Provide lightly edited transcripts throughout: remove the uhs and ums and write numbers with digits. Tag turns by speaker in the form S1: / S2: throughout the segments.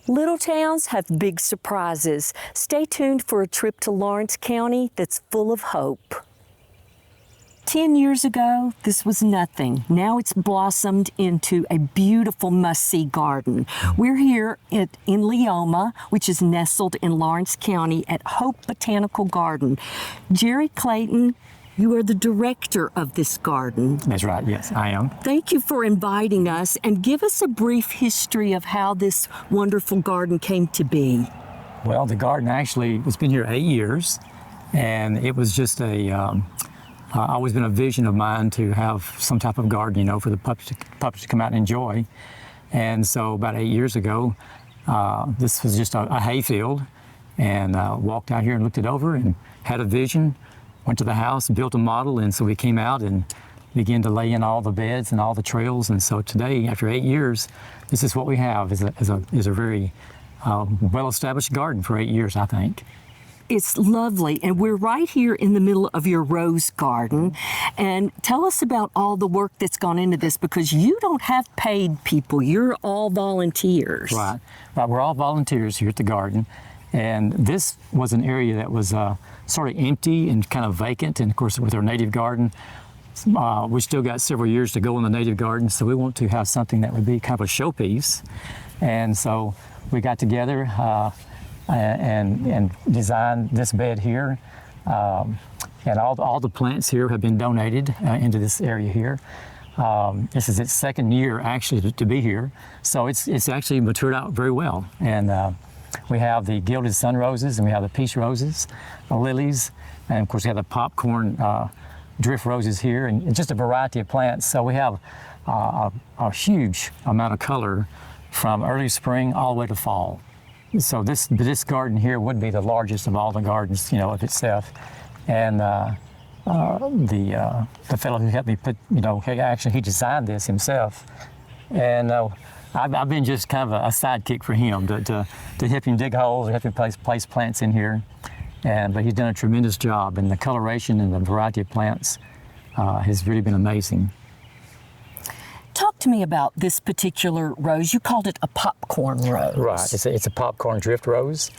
S1: Little towns have big surprises. Stay tuned for a trip to Lawrence County that's full of hope. 10 years ago, this was nothing. Now it's blossomed into a beautiful must-see garden. We're here in Leoma, which is nestled in Lawrence County at Hope Botanical Garden. Jerry Clayton, you are the director of this garden.
S2: That's right, yes, I am.
S1: Thank you for inviting us, and give us a brief history of how this wonderful garden came to be.
S2: Well, the garden actually has been here 8 years, and it was just always been a vision of mine to have some type of garden, for the puppies to come out and enjoy. And so about 8 years ago, this was just a hay field, and walked out here and looked it over and had a vision. Went to the house, built a model, and so we came out and began to lay in all the beds and all the trails. And so today, after 8 years, this is what we have, is a very well-established garden for 8 years, I think.
S1: It's lovely, and we're right here in the middle of your rose garden. And tell us about all the work that's gone into this, because you don't have paid people, you're all volunteers.
S2: Right, we're all volunteers here at the garden. And this was an area that was sort of empty and kind of vacant. And of course, with our native garden, we still got several years to go in the native garden. So we want to have something that would be kind of a showpiece. And so we got together and designed this bed here. And all the plants here have been donated into this area here. This is its second year actually to be here. So it's actually matured out very well. And we have the gilded sun roses, and we have the peace roses, the lilies, and of course we have the popcorn drift roses here, and just a variety of plants. So we have a huge amount of color from early spring all the way to fall. So this garden here would be the largest of all the gardens, of itself. And the fellow who helped me put, actually he designed this himself. And I've been just kind of a sidekick for him to help him dig holes, help him place plants in here. But he's done a tremendous job, and the coloration and the variety of plants has really been amazing.
S1: Talk to me about this particular rose. You called it a popcorn rose.
S2: Right, it's a popcorn drift rose,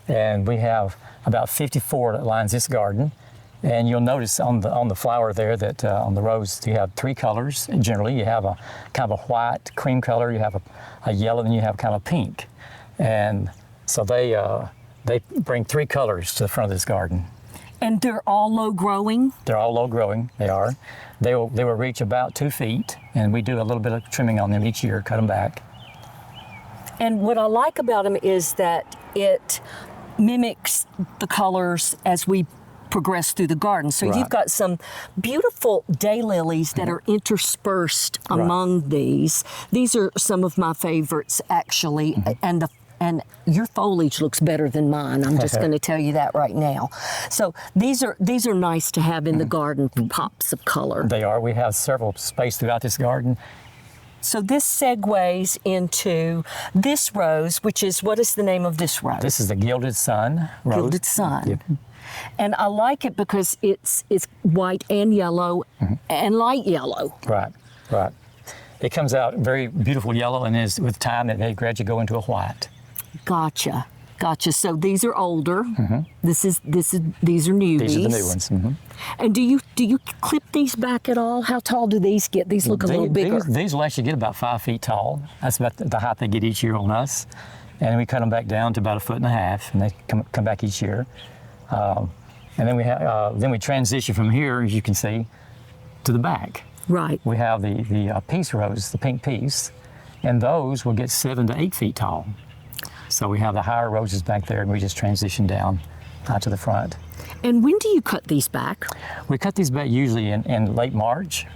S2: and we have about 54 that lines this garden. And you'll notice on the flower there that on the rose you have three colors. Generally, you have a kind of a white cream color, you have a yellow, and you have kind of a pink. And so they bring three colors to the front of this garden.
S1: And they're all low growing?
S2: They're all low growing. They are. They will reach about 2 feet, and we do a little bit of trimming on them each year, cut them back.
S1: And what I like about them is that it mimics the colors as we progress through the garden. So
S2: Right.
S1: You've got some beautiful daylilies that are interspersed among these. These are some of my favorites, actually, and your foliage looks better than mine. I'm just going to tell you that right now. So these are nice to have in the garden for pops of color.
S2: They are. We have several space throughout this garden.
S1: So this segues into this rose, which is, what is the name of this rose?
S2: This is the gilded sun rose.
S1: Gilded sun.
S2: Yep.
S1: And I like it because it's white and yellow and light yellow.
S2: Right. It comes out very beautiful yellow, and is with time that they gradually go into a white.
S1: Gotcha. So these are older. These are newbies.
S2: These are the new ones.
S1: And do you clip these back at all? How tall do these get? These look a little bigger.
S2: These will actually get about 5 feet tall. That's about the height they get each year on us. And we cut them back down to about 1.5 feet, and they come back each year. And then we transition from here, as you can see, to the back.
S1: Right.
S2: We have the peace rose, the pink peace, and those will get 7 to 8 feet tall. So we have the higher roses back there, and we just transition down to the front.
S1: And when do you cut these back?
S2: We cut these back usually in late March,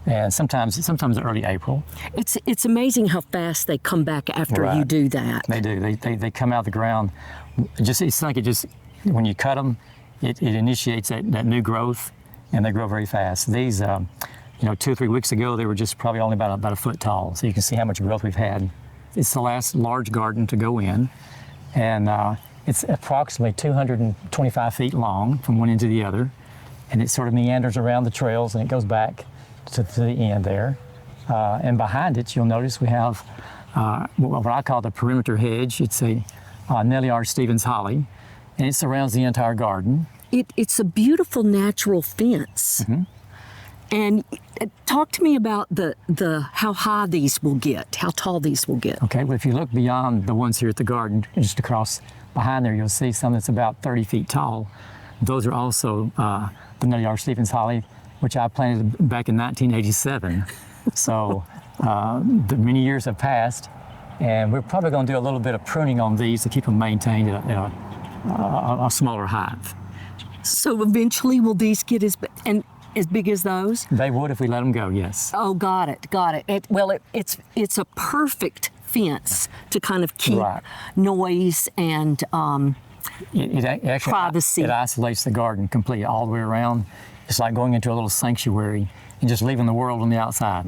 S2: and sometimes early April.
S1: It's amazing how fast they come back after you do that.
S2: They do. They come out of the ground. It's like when you cut them, it initiates that new growth, and they grow very fast. These, 2 or 3 weeks ago, they were just probably only about a foot tall. So you can see how much growth we've had. It's the last large garden to go in, and it's approximately 225 feet long from one end to the other, and it sort of meanders around the trails, and it goes back to the end there. And behind it, you'll notice we have what I call the perimeter hedge. It's a Nellie R. Stevens holly, and it surrounds the entire garden.
S1: It's a beautiful natural fence. And talk to me about the how high these will get, how tall these will get.
S2: Okay, well, if you look beyond the ones here at the garden, just across behind there, you'll see some that's about 30 feet tall. Those are also the Nellie R. Stevens holly, which I planted back in 1987. So the many years have passed, and we're probably going to do a little bit of pruning on these to keep them maintained at a smaller height.
S1: So eventually, will these get as big as those?
S2: They would if we let them go, yes.
S1: Oh, got it. It's a perfect fence to kind of keep noise and
S2: it actually,
S1: privacy.
S2: It isolates the garden completely all the way around. It's like going into a little sanctuary and just leaving the world on the outside.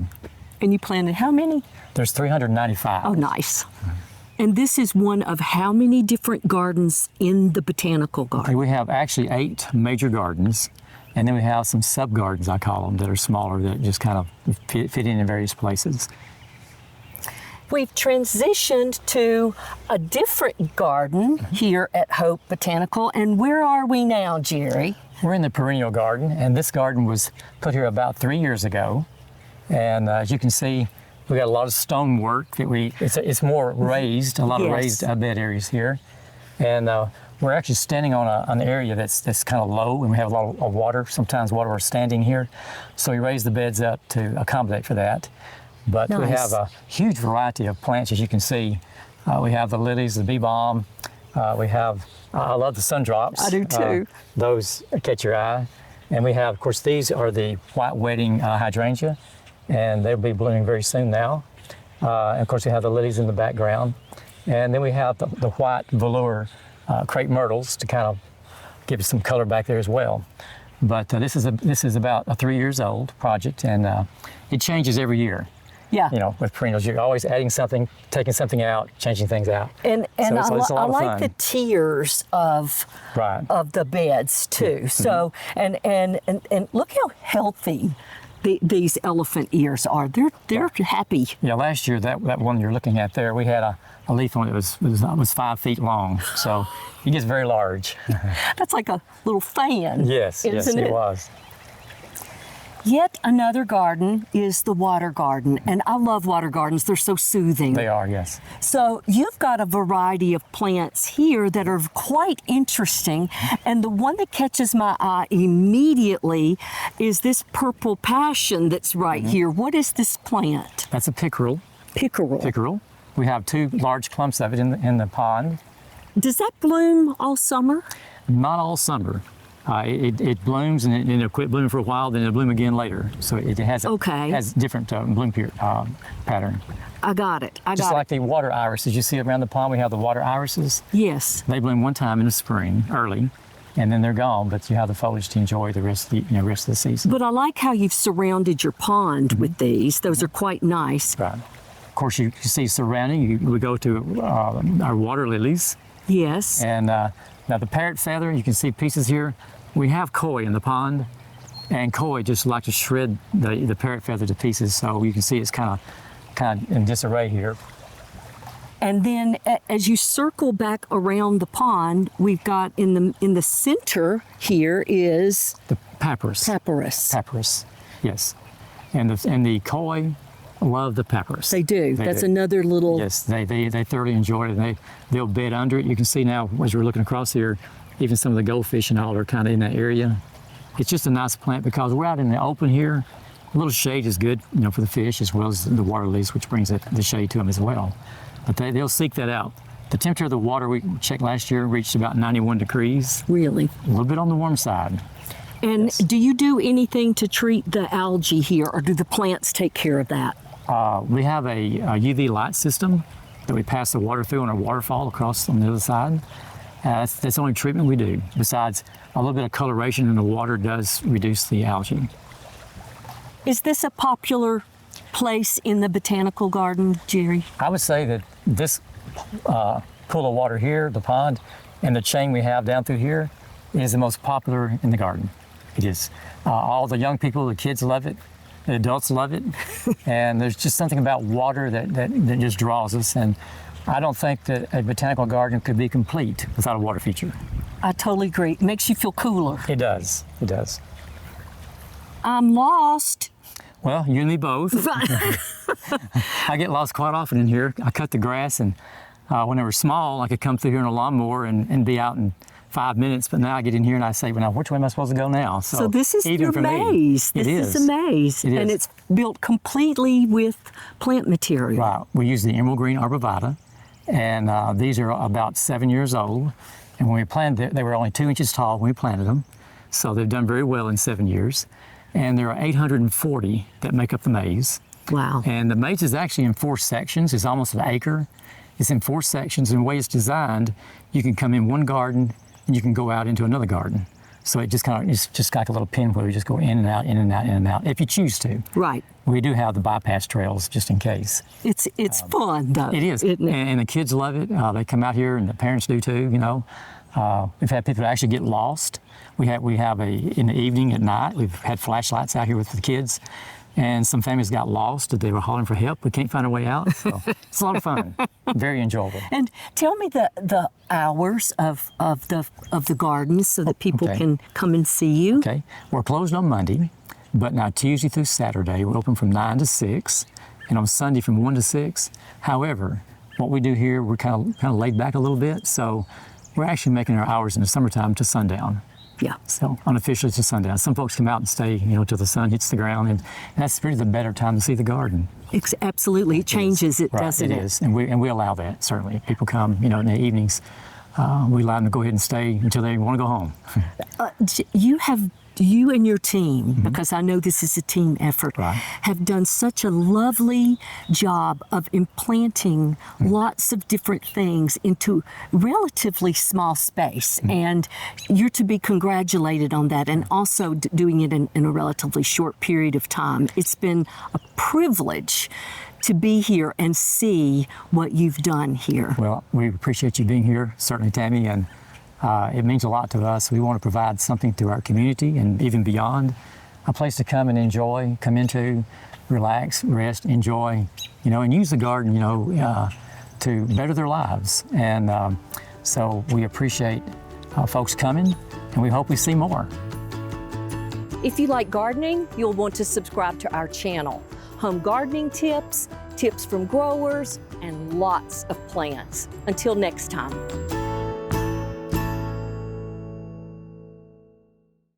S1: And you planted how many?
S2: There's 395.
S1: Oh, nice. And this is one of how many different gardens in the botanical garden?
S2: We have actually 8 major gardens, and then we have some sub-gardens, I call them, that are smaller, that just kind of fit in various places.
S1: We've transitioned to a different garden here at Hope Botanical. And where are we now, Jerry?
S2: We're in the perennial garden, and this garden was put here about 3 years ago. And as you can see, we got a lot of stonework that it's more raised, a lot of raised bed areas here. And we're actually standing on an area that's kind of low, and we have a lot of water. Sometimes water is standing here. So we raise the beds up to accommodate for that. But we have a huge variety of plants, as you can see. We have the lilies, the bee balm. We have, I love the sundrops.
S1: I do too.
S2: Those catch your eye. And we have, of course, these are the white wedding hydrangea, and they'll be blooming very soon now. And of course, we have the lilies in the background. And then we have the white velour crepe myrtles to kind of give us some color back there as well. But this is about a 3 years old project, and it changes every year.
S1: Yeah.
S2: You know, with perennials, you're always adding something, taking something out, changing things out.
S1: And
S2: so it's a lot
S1: I
S2: of
S1: like
S2: fun.
S1: the tiers of the beds too. So and look how healthy these elephant ears are. They're happy.
S2: Yeah, last year that one you're looking at there, we had a leaf on it that was 5 feet long. So it gets very large.
S1: That's like a little fan.
S2: Yes,
S1: isn't
S2: it was.
S1: Yet another garden is the water garden, and I love water gardens. They're so soothing.
S2: They are, yes.
S1: So you've got a variety of plants here that are quite interesting, and the one that catches my eye immediately is this purple passion that's right here. What is this plant?
S2: That's a pickerel.
S1: Pickerel.
S2: Pickerel. We have 2 large clumps of it in the pond.
S1: Does that bloom all summer?
S2: Not all summer. It blooms and it'll quit blooming for a while, then it'll bloom again later. So it has different bloom period, pattern.
S1: I got it.
S2: Just like the water irises you see around the pond, we have the water irises.
S1: Yes.
S2: They bloom one time in the spring, early, and then they're gone. But you have the foliage to enjoy the rest of the season.
S1: But I like how you've surrounded your pond with these. Those are quite nice.
S2: Right. Of course, you see surrounding. We go to our water lilies.
S1: Yes.
S2: And now the parrot feather, you can see pieces here. We have koi in the pond, and koi just like to shred the parrot feather to pieces. So you can see it's kind of in disarray here.
S1: And then as you circle back around the pond, we've got in the center here is
S2: The papyrus. Papyrus, yes. And the koi love the papyrus.
S1: They do. That's another little.
S2: Yes, they thoroughly enjoy it. And they'll bed under it. You can see now as we're looking across here, even some of the goldfish and all are kind of in that area. It's just a nice plant because we're out in the open here. A little shade is good, for the fish as well as the water lilies, which brings the shade to them as well. But they'll seek that out. The temperature of the water we checked last year reached about 91 degrees.
S1: Really?
S2: A little bit on the warm side.
S1: And do you do anything to treat the algae here, or do the plants take care of that?
S2: We have a UV light system that we pass the water through on a waterfall across on the other side. That's the only treatment we do. Besides, a little bit of coloration in the water does reduce the algae.
S1: Is this a popular place in the botanical garden, Jerry?
S2: I would say that this pool of water here, the pond, and the chain we have down through here is the most popular in the garden. It is. All the young people, the kids love it. The adults love it. And there's just something about water that just draws us. And I don't think that a botanical garden could be complete without a water feature.
S1: I totally agree. It makes you feel cooler.
S2: It does. It does.
S1: I'm lost.
S2: Well, you and me both. I get lost quite often in here. I cut the grass, and when they were small, I could come through here in a lawnmower and be out in 5 minutes. But now I get in here and I say, well, now which way am I supposed to go now?
S1: So this is
S2: even
S1: your
S2: for me,
S1: maze.
S2: it
S1: This is a maze.
S2: It
S1: And
S2: is.
S1: it's built completely with plant material.
S2: Right. We use the emerald green arborvitae, and these are about 7 years old. And when we planted it, they were only 2 inches tall when we planted them. So they've done very well in 7 years. And there are 840 that make up the maze.
S1: Wow.
S2: And the maze is actually in 4 sections. It's almost an acre. It's in 4 sections, and the way it's designed, you can come in one garden and you can go out into another garden. So it just it's just like a little pin where you just go in and out, in and out, in and out, if you choose to.
S1: Right.
S2: We do have the bypass trails just in case.
S1: It's fun though.
S2: It is,
S1: isn't it?
S2: and the kids love it. They come out here, and the parents do too. You know, we've had people actually get lost. We have in the evening at night. We've had flashlights out here with the kids, and some families got lost. They were hollering for help. We can't find a way out. So it's a lot of fun. Very enjoyable.
S1: And tell me the hours of the gardens so that people
S2: Okay.
S1: can come and see you.
S2: Okay, we're closed on Monday, but now Tuesday through Saturday we're open from 9 to 6, and on Sunday from 1 to 6. However, what we do here, we're kind of laid back a little bit, so we're actually making our hours in the summertime to sundown.
S1: Yeah.
S2: So unofficially to sundown. Some folks come out and stay, till the sun hits the ground, and that's really the better time to see the garden.
S1: Absolutely. It changes it,
S2: Right,
S1: doesn't it?
S2: It is, and we allow that, certainly. People come, in the evenings. We allow them to go ahead and stay until they want to go home.
S1: You and your team, because I know this is a team effort,
S2: Right.
S1: have done such a lovely job of implanting lots of different things into relatively small space. And you're to be congratulated on that, and also doing it in a relatively short period of time. It's been a privilege to be here and see what you've done here.
S2: Well, we appreciate you being here, certainly, Tammy, and it means a lot to us. We want to provide something to our community and even beyond, a place to come and enjoy, come into, relax, rest, enjoy, and use the garden, to better their lives. And so we appreciate folks coming, and we hope we see more.
S1: If you like gardening, you'll want to subscribe to our channel. Home gardening tips, tips from growers, and lots of plants. Until next time.